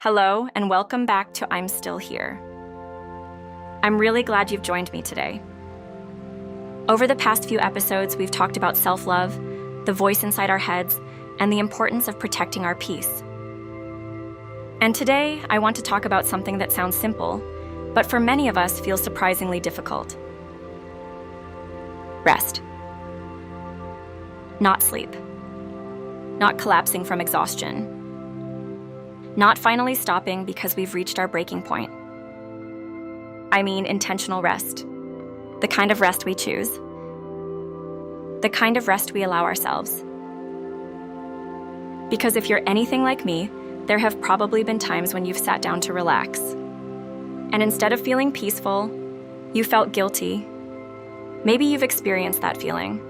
Hello, and welcome back to I'm Still Here. I'm really glad you've joined me today. Over the past few episodes, we've talked about self-love, the voice inside our heads, and the importance of protecting our peace. And today, I want to talk about something that sounds simple, but for many of us feels surprisingly difficult. Rest. Not sleep. Not collapsing from exhaustion. Not finally stopping because we've reached our breaking point. I mean intentional rest. The kind of rest we choose. The kind of rest we allow ourselves. Because if you're anything like me, there have probably been times when you've sat down to relax. And instead of feeling peaceful, you felt guilty. Maybe you've experienced that feeling.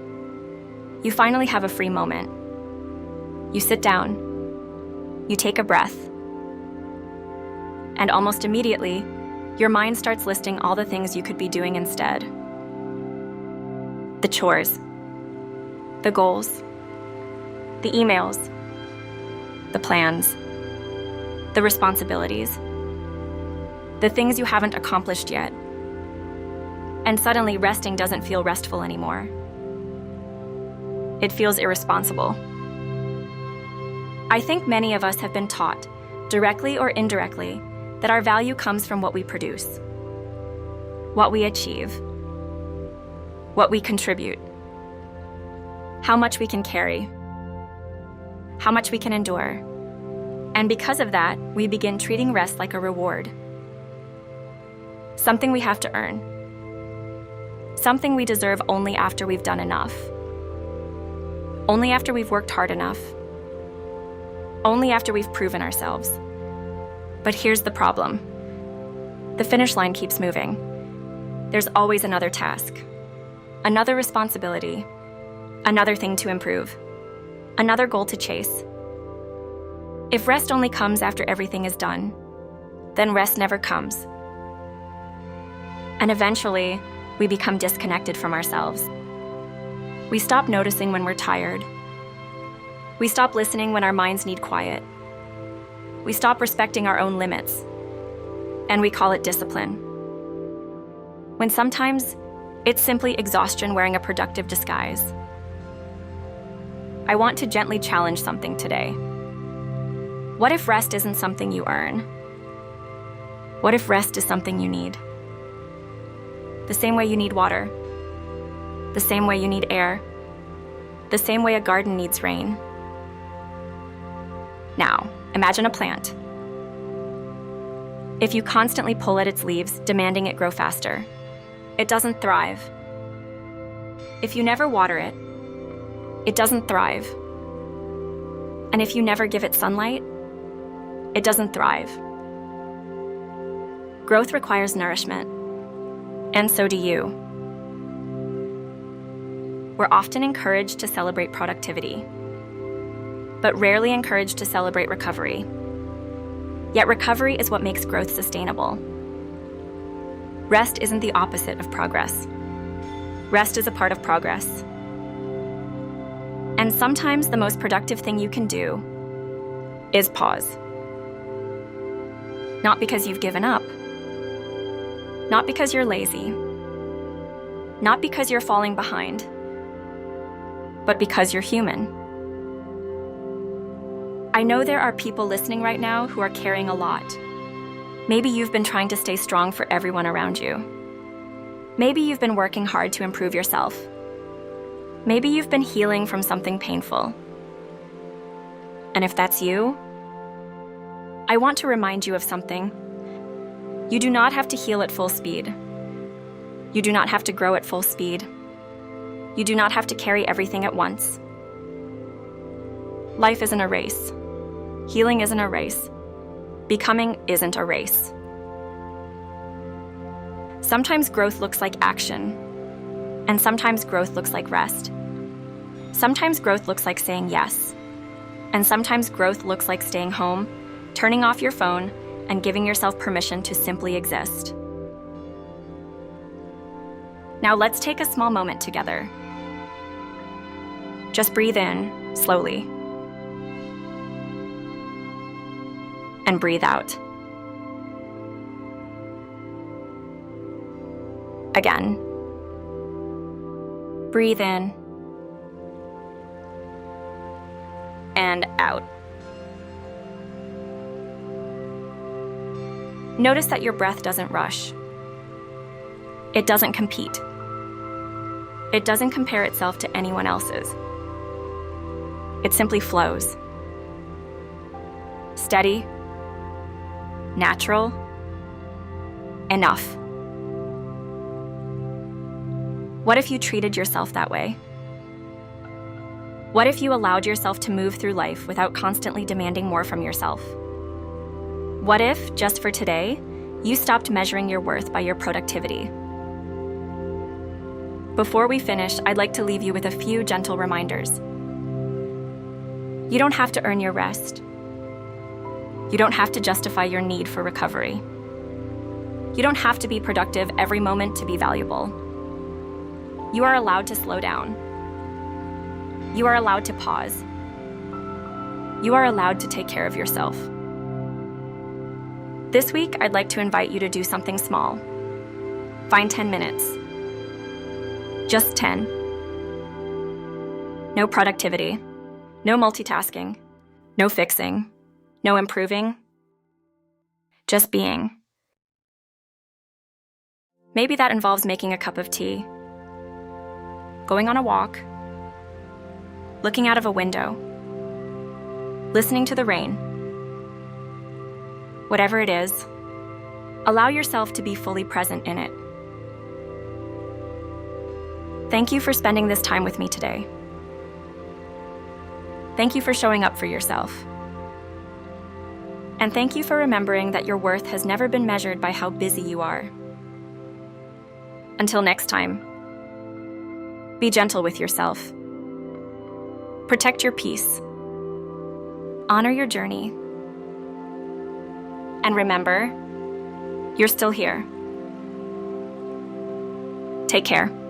You finally have a free moment. You sit down. You take a breath. And almost immediately, your mind starts listing all the things you could be doing instead. The chores, the goals, the emails, the plans, the responsibilities, the things you haven't accomplished yet. And suddenly resting doesn't feel restful anymore. It feels irresponsible. I think many of us have been taught, directly or indirectly, that our value comes from what we produce, what we achieve, what we contribute, how much we can carry, how much we can endure. And because of that, we begin treating rest like a reward. Something we have to earn. Something we deserve only after we've done enough. Only after we've worked hard enough. Only after we've proven ourselves. But here's the problem. The finish line keeps moving. There's always another task, another responsibility, another thing to improve, another goal to chase. If rest only comes after everything is done, then rest never comes. And eventually, we become disconnected from ourselves. We stop noticing when we're tired. We stop listening when our minds need quiet. We stop respecting our own limits, and we call it discipline. When sometimes, it's simply exhaustion wearing a productive disguise. I want to gently challenge something today. What if rest isn't something you earn? What if rest is something you need? The same way you need water, the same way you need air, the same way a garden needs rain. Now, imagine a plant. If you constantly pull at its leaves, demanding it grow faster, it doesn't thrive. If you never water it, it doesn't thrive. And if you never give it sunlight, it doesn't thrive. Growth requires nourishment, and so do you. We're often encouraged to celebrate productivity, but rarely encouraged to celebrate recovery. Yet recovery is what makes growth sustainable. Rest isn't the opposite of progress. Rest is a part of progress. And sometimes the most productive thing you can do is pause. Not because you've given up. Not because you're lazy. Not because you're falling behind. But because you're human. I know there are people listening right now who are carrying a lot. Maybe you've been trying to stay strong for everyone around you. Maybe you've been working hard to improve yourself. Maybe you've been healing from something painful. And if that's you, I want to remind you of something. You do not have to heal at full speed. You do not have to grow at full speed. You do not have to carry everything at once. Life isn't a race. Healing isn't a race. Becoming isn't a race. Sometimes growth looks like action, and sometimes growth looks like rest. Sometimes growth looks like saying yes, and sometimes growth looks like staying home, turning off your phone, and giving yourself permission to simply exist. Now let's take a small moment together. Just breathe in, slowly. and breathe out. Again. Breathe in and out. Notice that your breath doesn't rush. It doesn't compete. It doesn't compare itself to anyone else's. It simply flows. Steady, natural, enough. What if you treated yourself that way? What if you allowed yourself to move through life without constantly demanding more from yourself? What if, just for today, you stopped measuring your worth by your productivity? Before we finish, I'd like to leave you with a few gentle reminders. You don't have to earn your rest. You don't have to justify your need for recovery. You don't have to be productive every moment to be valuable. You are allowed to slow down. You are allowed to pause. You are allowed to take care of yourself. This week, I'd like to invite you to do something small. Find 10 minutes. Just 10. No productivity, no multitasking, no fixing, no improving. Just being. Maybe that involves making a cup of tea, going on a walk, looking out of a window, listening to the rain. Whatever it is, allow yourself to be fully present in it. Thank you for spending this time with me today. Thank you for showing up for yourself. And thank you for remembering that your worth has never been measured by how busy you are. Until next time, be gentle with yourself. Protect your peace. Honor your journey. And remember, you're still here. Take care.